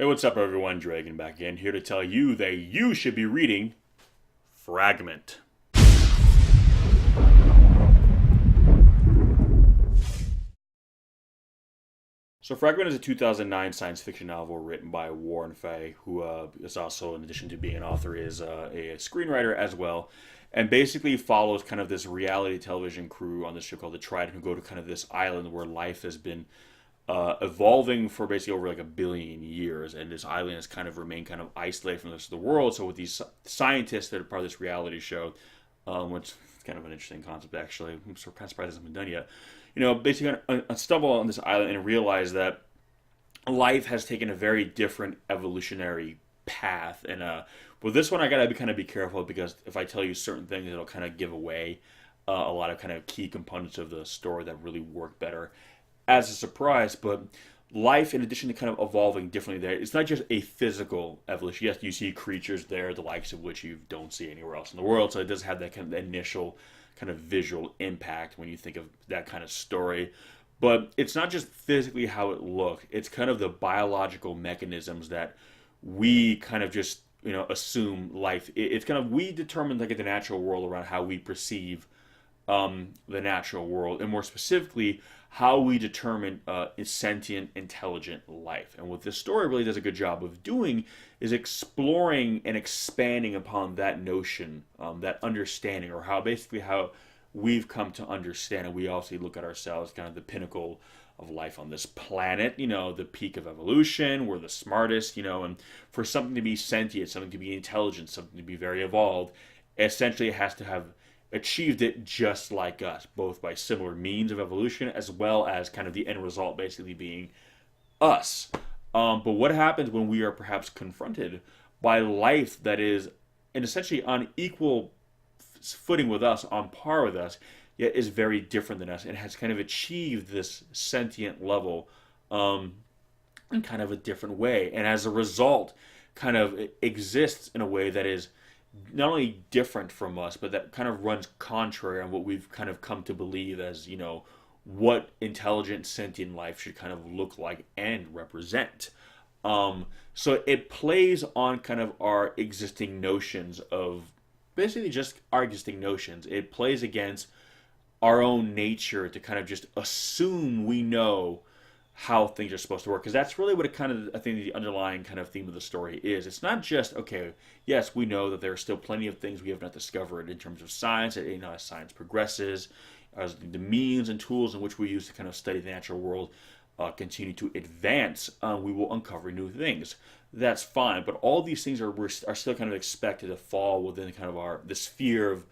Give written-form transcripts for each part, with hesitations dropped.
Hey, what's up, everyone? Dragon back in here to tell you that you should be reading Fragment. So, Fragment is a 2009 science fiction novel written by Warren Fay, who is also, in addition to being an author, is a screenwriter as well, and basically follows kind of this reality television crew on this show called the Trident, who go to kind of this island where life has been evolving for basically over like a billion years, and this island has kind of remained kind of isolated from the rest of the world. So with these scientists that are part of this reality show, which is kind of an interesting concept actually, I'm so kind of surprised it hasn't been done yet. Basically stumble on this island and realize that life has taken a very different evolutionary path. And with this one, I gotta kind of be careful because if I tell you certain things, it'll kind of give away a lot of kind of key components of the story that really work better as a surprise. But life, in addition to kind of evolving differently there, it's not just a physical evolution. Yes, you see creatures there, the likes of which you don't see anywhere else in the world. So it does have that kind of initial kind of visual impact when you think of that kind of story. But it's not just physically how it looks, it's kind of the biological mechanisms that we kind of just assume life. It's kind of, we determine like the natural world around how we perceive the natural world, and more specifically, how we determine sentient, intelligent life. And what this story really does a good job of doing is exploring and expanding upon that notion, that understanding, or how we've come to understand. And we also look at ourselves kind of the pinnacle of life on this planet, the peak of evolution. We're the smartest, and for something to be sentient, something to be intelligent, something to be very evolved, essentially it has to have achieved it just like us, both by similar means of evolution as well as kind of the end result basically being us. But what happens when we are perhaps confronted by life that is and essentially on equal footing with us, on par with us, yet is very different than us and has kind of achieved this sentient level in kind of a different way, and as a result, kind of exists in a way that is not only different from us, but that kind of runs contrary on what we've kind of come to believe as, what intelligent sentient life should kind of look like and represent. So it plays on kind of our existing notions of basically just our existing notions. It plays against our own nature to kind of just assume we know how things are supposed to work, because that's really what it kind of, I think, the underlying kind of theme of the story is. It's not just, okay, yes, we know that there are still plenty of things we have not discovered in terms of science, as science progresses, as the means and tools in which we use to kind of study the natural world continue to advance, we will uncover new things. That's fine, but all these things are still kind of expected to fall within kind of the sphere of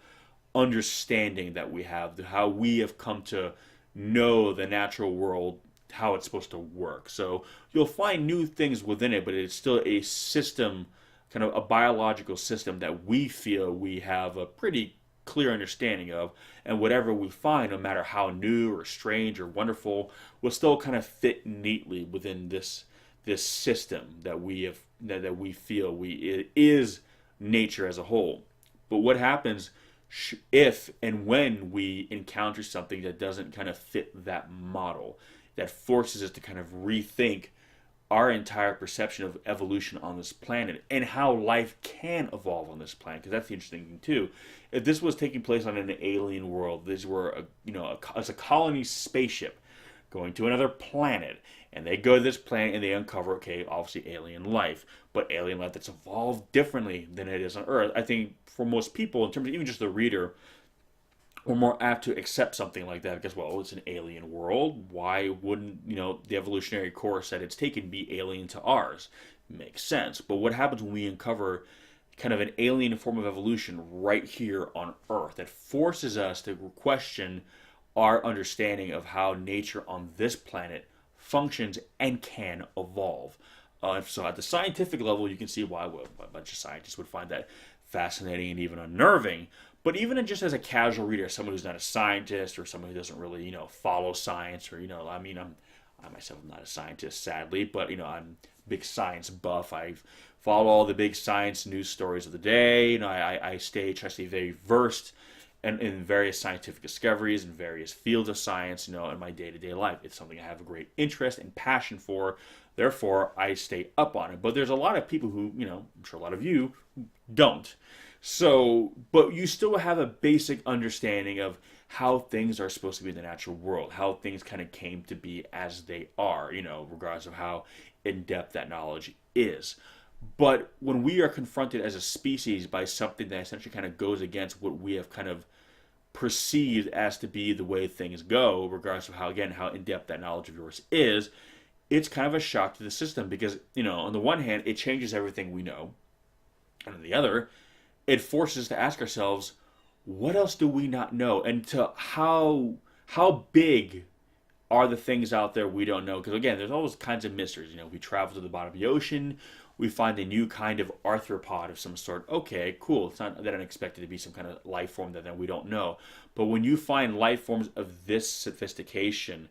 understanding that we have, how we have come to know the natural world, how it's supposed to work. So you'll find new things within it, but it's still a system, kind of a biological system that we feel we have a pretty clear understanding of. And whatever we find, no matter how new or strange or wonderful, will still kind of fit neatly within this system that we feel it is nature as a whole. But what happens if and when we encounter something that doesn't kind of fit that model, that forces us to kind of rethink our entire perception of evolution on this planet and how life can evolve on this planet? Because that's the interesting thing too. If this was taking place on an alien world, these were as a colony spaceship going to another planet, and they go to this planet and they uncover, okay, obviously alien life, but alien life that's evolved differently than it is on Earth. I think for most people, in terms of even just the reader, we're more apt to accept something like that because, well, it's an alien world. Why wouldn't, the evolutionary course that it's taken be alien to ours? Makes sense. But what happens when we uncover kind of an alien form of evolution right here on Earth that forces us to question our understanding of how nature on this planet functions and can evolve? So at the scientific level, you can see why a bunch of scientists would find that fascinating and even unnerving. But even just as a casual reader, someone who's not a scientist or someone who doesn't really, follow science, or I myself am not a scientist, sadly, but I'm a big science buff. I follow all the big science news stories of the day. I try to stay very versed and in various scientific discoveries and various fields of science, in my day-to-day life. It's something I have a great interest and passion for. Therefore, I stay up on it. But there's a lot of people who, I'm sure a lot of you don't. So, but you still have a basic understanding of how things are supposed to be in the natural world, how things kind of came to be as they are, regardless of how in depth that knowledge is. But when we are confronted as a species by something that essentially kind of goes against what we have kind of perceived as to be the way things go, regardless of how in depth that knowledge of yours is, it's kind of a shock to the system because, on the one hand, it changes everything we know. And on the other, it forces us to ask ourselves, what else do we not know? And to how big are the things out there we don't know? Because again, there's all those kinds of mysteries. We travel to the bottom of the ocean, we find a new kind of arthropod of some sort. Okay, cool. It's not that unexpected to be some kind of life form that then we don't know. But when you find life forms of this sophistication,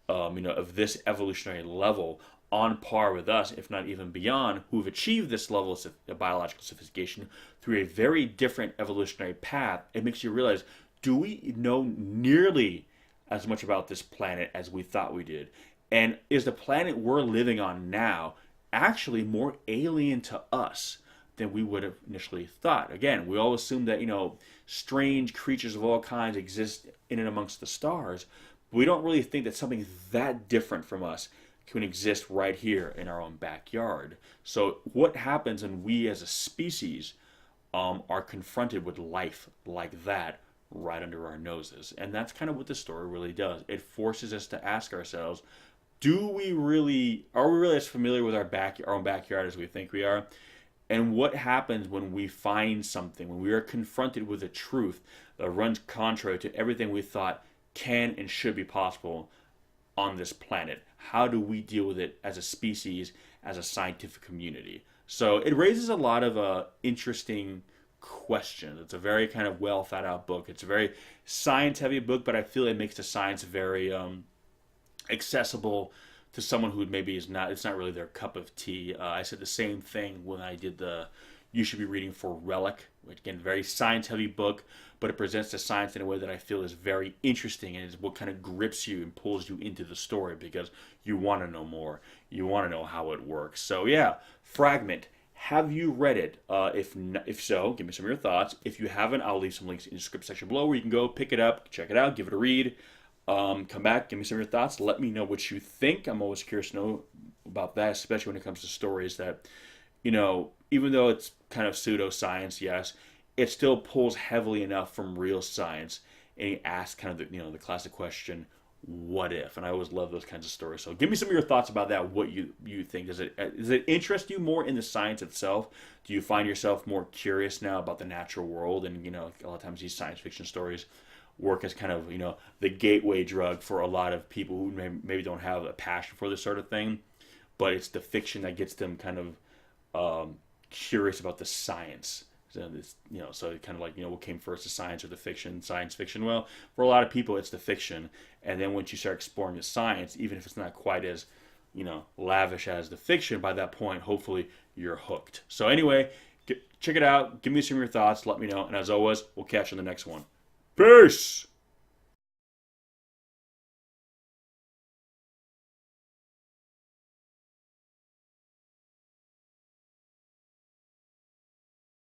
of this evolutionary level, on par with us, if not even beyond, who've achieved this level of biological sophistication through a very different evolutionary path, it makes you realize, do we know nearly as much about this planet as we thought we did? And is the planet we're living on now actually more alien to us than we would have initially thought? Again, we all assume that, strange creatures of all kinds exist in and amongst the stars. But we don't really think that something that different from us can exist right here in our own backyard. So what happens when we as a species are confronted with life like that right under our noses? And that's kind of what the story really does. It forces us to ask ourselves, are we really as familiar with our own backyard as we think we are? And what happens when we find something, when we are confronted with a truth that runs contrary to everything we thought can and should be possible on this planet? How do we deal with it as a species, as a scientific community? So it raises a lot of interesting questions. It's a very kind of well thought out book. It's a very science heavy book, but I feel it makes the science very accessible to someone who maybe it's not really their cup of tea. I said the same thing when I did the You Should Be Reading for Relic, which again, very science heavy book, but it presents the science in a way that I feel is very interesting and is what kind of grips you and pulls you into the story because you want to know more. You want to know how it works. So yeah, Fragment. Have you read it? If so, give me some of your thoughts. If you haven't, I'll leave some links in the description section below where you can go pick it up, check it out, give it a read. Come back, give me some of your thoughts. Let me know what you think. I'm always curious to know about that, especially when it comes to stories that, even though it's kind of pseudoscience, yes, it still pulls heavily enough from real science. And he asks kind of the classic question, what if? And I always love those kinds of stories. So give me some of your thoughts about that. What you think? Does it interest you more in the science itself? Do you find yourself more curious now about the natural world? And a lot of times these science fiction stories work as kind of the gateway drug for a lot of people who maybe don't have a passion for this sort of thing, but it's the fiction that gets them kind of curious about the science. So it's, so kind of like, what came first, the science or the fiction? Science fiction. Well, for a lot of people, it's the fiction. And then once you start exploring the science, even if it's not quite as, lavish as the fiction, by that point, hopefully you're hooked. So anyway, check it out. Give me some of your thoughts. Let me know. And as always, we'll catch you in the next one. Peace!